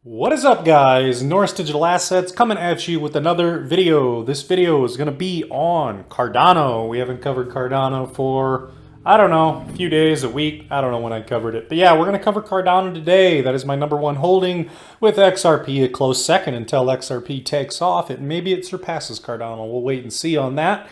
What is up, guys? Norris Digital Assets coming at you with another video. This video is going to be on Cardano. We haven't covered Cardano for, I don't know, a few days, a week. I don't know when I covered it. But yeah, we're going to cover Cardano today. That is my #1 holding, with XRP a close second until XRP takes off. Maybe it surpasses Cardano. We'll wait and see on that.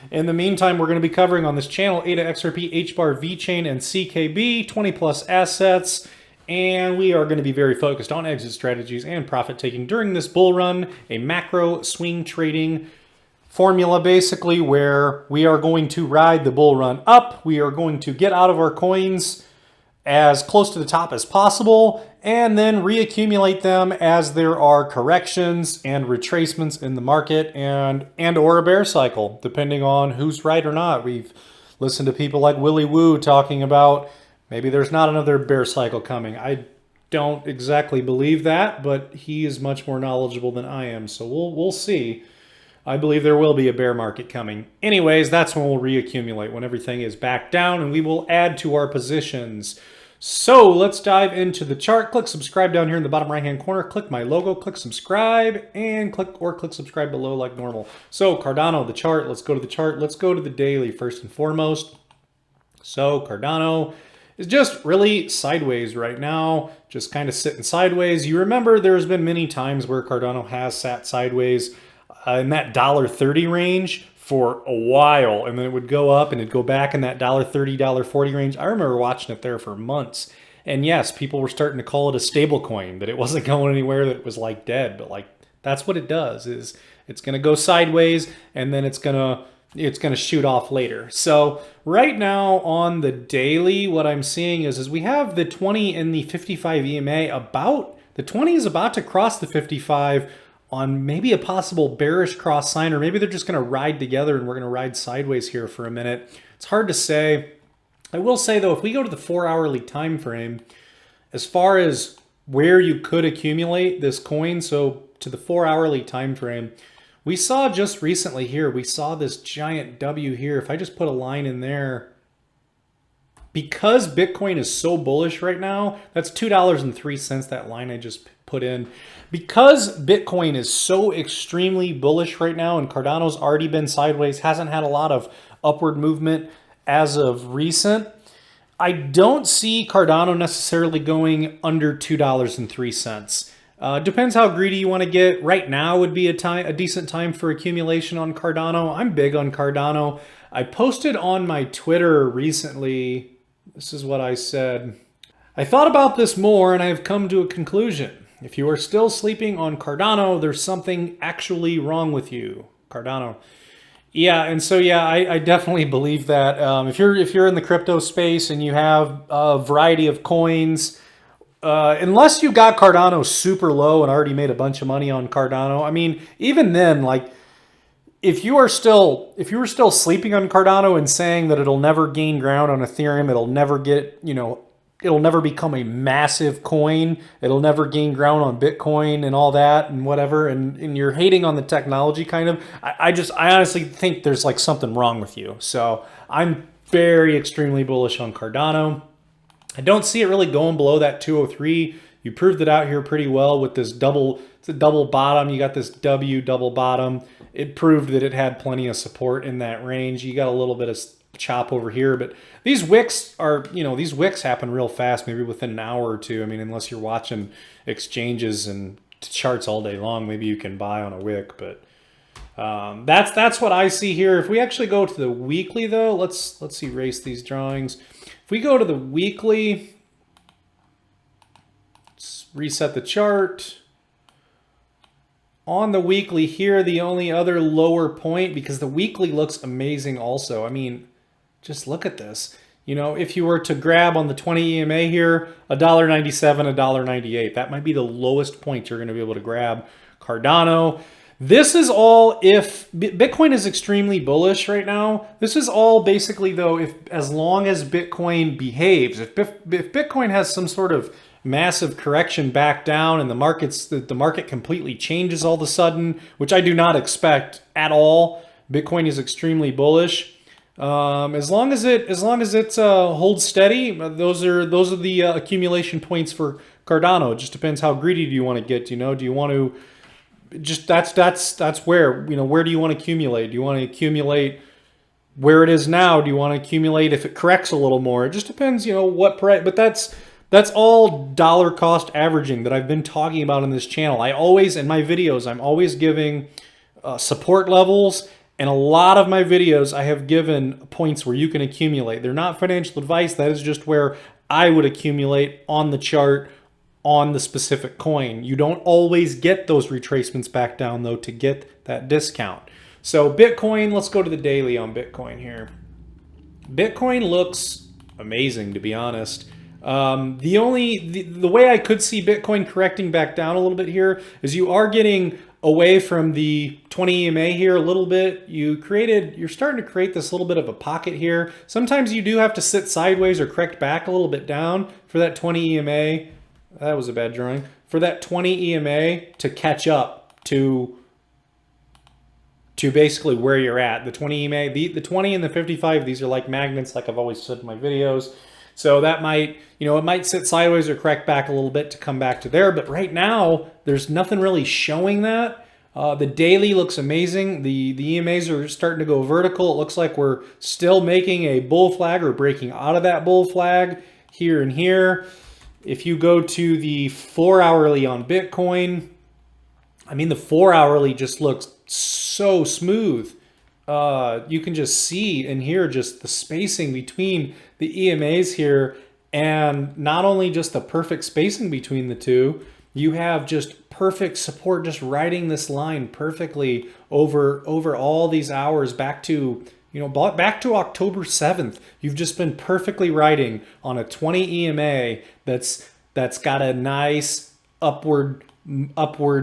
In the meantime, we're going to be covering on this channel ADA, XRP, HBAR, VeChain, and CKB, 20 plus assets. And we are going to be very focused on exit strategies and profit taking during this bull run, a macro swing trading formula basically where we are going to ride the bull run up. We are going to get out of our coins as close to the top as possible and then reaccumulate them as there are corrections and retracements in the market and or a bear cycle, depending on who's right or not. We've listened to people like Willy Woo talking about maybe there's not another bear cycle coming. I don't exactly believe that, but he is much more knowledgeable than I am, so we'll see. I believe there will be a bear market coming. Anyways, that's when we'll reaccumulate, when everything is back down, and we will add to our positions. So let's dive into the chart. Click subscribe down here in the bottom right-hand corner. Click my logo, click subscribe, and click subscribe below like normal. So Cardano, the chart. Let's go to the chart. Let's go to the daily first and foremost. So Cardano is just really sideways right now, just kind of sitting sideways. You remember there's been many times where Cardano has sat sideways in that $1.30 range for a while, and then it would go up and it'd go back in that $1.30, $1.40 range. I remember watching it there for months. And yes, people were starting to call it a stable coin, that it wasn't going anywhere, that it was like dead. But like, that's what it does, is it's going to go sideways and then it's going to shoot off later. So right now on the daily, what I'm seeing is we have the 20 and the 55 EMA about, the 20 is about to cross the 55 on maybe a possible bearish cross sign, or maybe they're just going to ride together and we're going to ride sideways here for a minute. It's hard to say. I will say though, if we go to the 4-hourly time frame, as far as where you could accumulate this coin, so to the 4-hourly time frame, we saw just recently here, we saw this giant W here. If I just put a line in there, because Bitcoin is so bullish right now, that's $2.03, that line I just put in. Because Bitcoin is so extremely bullish right now and Cardano's already been sideways, hasn't had a lot of upward movement as of recent, I don't see Cardano necessarily going under $2.03. Depends how greedy you want to get. Right now would be a decent time for accumulation on Cardano. I'm big on Cardano. I posted on my Twitter recently, this is what I said. I thought about this more and I have come to a conclusion. If you are still sleeping on Cardano, there's something actually wrong with you. Cardano. Yeah, and so yeah, I definitely believe that. If you're in the crypto space and you have a variety of coins, unless you got Cardano super low and already made a bunch of money on Cardano, I mean, even then, like, if you were still sleeping on Cardano and saying that it'll never gain ground on Ethereum, it'll never get, it'll never become a massive coin, it'll never gain ground on Bitcoin and all that and whatever, and you're hating on the technology kind of, I honestly think there's like something wrong with you. So I'm very extremely bullish on Cardano. I don't see it really going below that 203. You proved it out here pretty well with this double, it's a double bottom. You got this W double bottom. It proved that it had plenty of support in that range. You got a little bit of chop over here, but these wicks are, these wicks happen real fast, maybe within an hour or two. I mean, unless you're watching exchanges and charts all day long, maybe you can buy on a wick, but that's what I see here. If we actually go to the weekly though, let's erase these drawings. If we go to the weekly, let's reset the chart. On the weekly here, the only other lower point, because the weekly looks amazing also. I mean, just look at this. If you were to grab on the 20 EMA here, $1.97, $1.98, that might be the lowest point you're going to be able to grab Cardano. This is all if Bitcoin is extremely bullish right now. This is all basically though, as long as Bitcoin behaves. If Bitcoin has some sort of massive correction back down and the market completely changes all of a sudden, which I do not expect at all. Bitcoin is extremely bullish. As long as it holds steady, those are the accumulation points for Cardano. It just depends how greedy do you want to get. You know, do you want to just that's where, you know, where do you want to accumulate? Do you want to accumulate where it is now? Do you want to accumulate if it corrects a little more? It just depends, you know, what price. But that's all dollar cost averaging that I've been talking about in this channel. I always, in my videos, I'm always giving support levels, and a lot of my videos I have given points where you can accumulate. They're not financial advice. That is just where I would accumulate on the chart on the specific coin. You don't always get those retracements back down though to get that discount. So Bitcoin, let's go to the daily on Bitcoin here. Bitcoin looks amazing, to be honest. The way I could see Bitcoin correcting back down a little bit here is you are getting away from the 20 EMA here a little bit. You're starting to create this little bit of a pocket here. Sometimes you do have to sit sideways or correct back a little bit down for that 20 EMA. That was a bad drawing. For that 20 EMA to catch up to basically where you're at. The 20 EMA, the 20 and the 55, these are like magnets, like I've always said in my videos. So that might, you know, it might sit sideways or correct back a little bit to come back to there. But right now, there's nothing really showing that. The daily looks amazing. The EMAs are starting to go vertical. It looks like we're still making a bull flag or breaking out of that bull flag here and here. If you go to the 4 hourly on Bitcoin, I mean, the 4 hourly just looks so smooth. You can just see and hear just the spacing between the EMAs here, and not only just the perfect spacing between the two, you have just perfect support just riding this line perfectly over all these hours back to, you know, back to October 7th. You've just been perfectly riding on a 20 EMA that's got a nice upward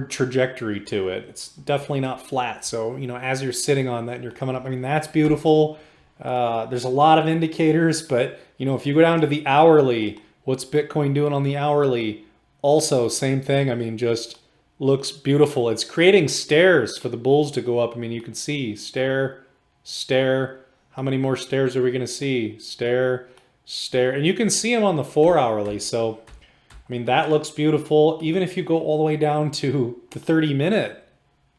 trajectory to it. It's definitely not flat. So, you know, as you're sitting on that and you're coming up, I mean, that's beautiful. There's a lot of indicators, but, you know, if you go down to the hourly, what's Bitcoin doing on the hourly? Also, same thing. I mean, just looks beautiful. It's creating stairs for the bulls to go up. I mean, you can see stair, stair. How many more stairs are we going to see? Stair, stair. And you can see them on the 4 hourly. So, I mean, that looks beautiful. Even if you go all the way down to the 30-minute,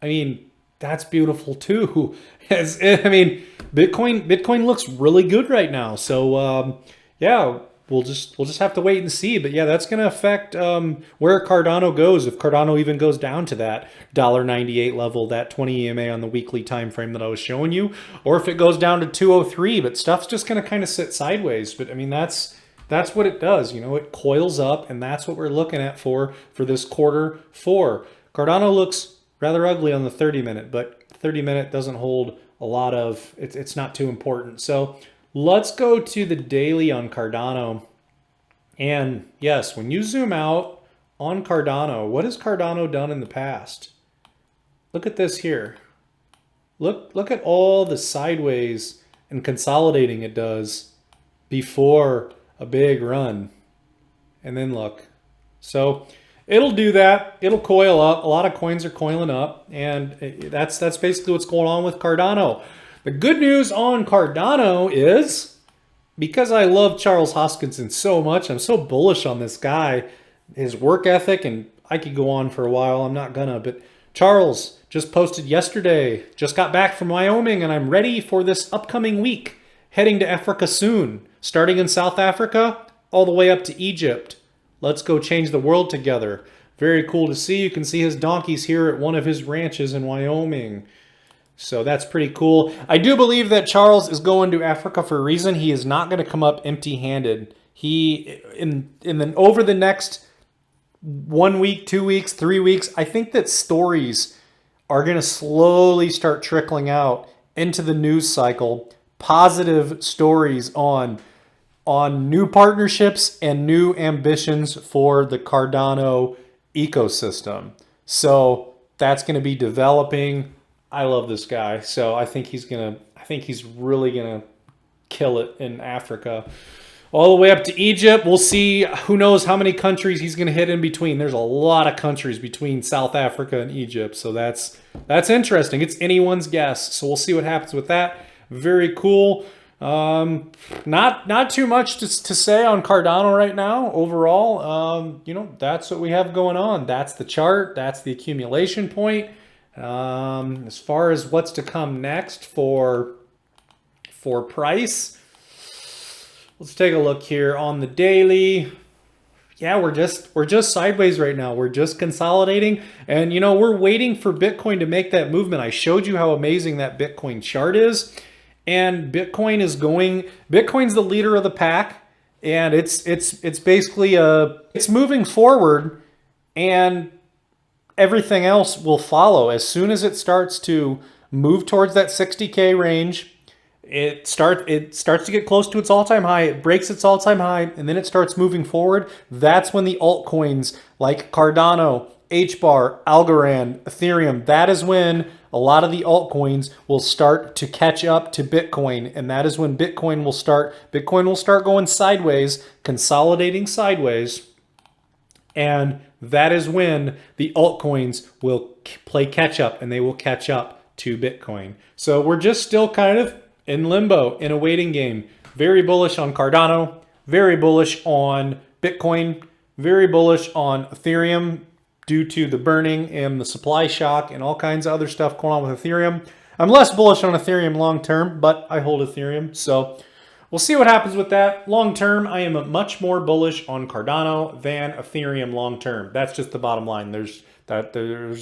I mean, that's beautiful too. I mean, Bitcoin looks really good right now. So yeah, we'll just have to wait and see. But yeah, that's going to affect where Cardano goes, if Cardano even goes down to that $1.98 level, that 20 EMA on the weekly time frame that I was showing you, or if it goes down to 203. But stuff's just going to kind of sit sideways. But I mean, that's what it does. You know, it coils up, and that's what we're looking at for this quarter four. Cardano looks rather ugly on the 30-minute, but 30-minute doesn't hold a lot of, it's not too important. So let's go to the daily on Cardano. And yes, when you zoom out on Cardano, what has Cardano done in the past? Look at this here. Look at all the sideways and consolidating it does before a big run. And then look. So it'll do that. It'll coil up. A lot of coins are coiling up, and that's basically what's going on with Cardano. The good news on Cardano is, because I love Charles Hoskinson so much, I'm so bullish on this guy, his work ethic, and I could go on for a while. I'm not gonna, but Charles just posted yesterday, just got back from Wyoming, and I'm ready for this upcoming week, heading to Africa soon, starting in South Africa all the way up to Egypt. Let's go change the world together. Very cool to see. You can see his donkeys here at one of his ranches in Wyoming. So that's pretty cool. I do believe that Charles is going to Africa for a reason. He is not going to come up empty-handed. Over the next 1 week, 2 weeks, 3 weeks, I think that stories are going to slowly start trickling out into the news cycle. Positive stories on new partnerships and new ambitions for the Cardano ecosystem. So that's going to be developing. I love this guy. So I think he's really going to kill it in Africa. All the way up to Egypt. We'll see. Who knows how many countries he's going to hit in between. There's a lot of countries between South Africa and Egypt. So that's interesting. It's anyone's guess. So we'll see what happens with that. Very cool. Not too much to say on Cardano right now. Overall, you know, that's what we have going on. That's the chart. That's the accumulation point. As far as what's to come next for price, let's take a look here on the daily. Yeah, we're just sideways right now. We're just consolidating, and you know, we're waiting for Bitcoin to make that movement. I showed you how amazing that Bitcoin chart is. And Bitcoin's the leader of the pack, and it's basically it's moving forward, and everything else will follow. As soon as it starts to move towards that 60K range, it starts to get close to its all-time high, it breaks its all-time high, and then it starts moving forward. That's when the altcoins like Cardano, HBAR, Algorand, Ethereum, that is when a lot of the altcoins will start to catch up to Bitcoin, and that is when Bitcoin will start going sideways, consolidating sideways, and that is when the altcoins will play catch up, and they will catch up to Bitcoin. So we're just still kind of in limbo, in a waiting game. Very bullish on Cardano, very bullish on Bitcoin, very bullish on Ethereum, due to the burning and the supply shock and all kinds of other stuff going on with Ethereum. I'm less bullish on Ethereum long term, but I hold Ethereum, so we'll see what happens with that. Long term, I am much more bullish on Cardano than Ethereum long term. That's just the bottom line. There's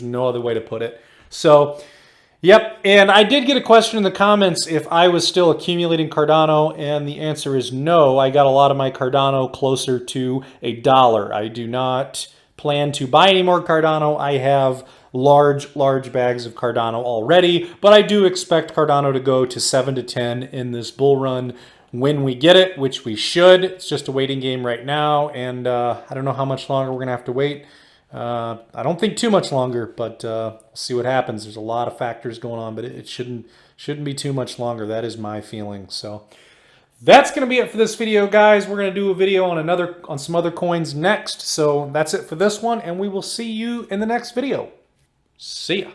no other way to put it. So, yep, and I did get a question in the comments if I was still accumulating Cardano, and the answer is no. I got a lot of my Cardano closer to $1. I do not plan to buy any more Cardano. I have large bags of Cardano already, but I do expect Cardano to go to 7 to 10 in this bull run when we get it, which we should. It's just a waiting game right now, and I don't know how much longer we're gonna have to wait. I don't think too much longer, but we'll see what happens. There's a lot of factors going on, but it shouldn't be too much longer. That is my feeling. So that's going to be it for this video, guys. We're going to do a video on some other coins next. So that's it for this one, and we will see you in the next video. See ya.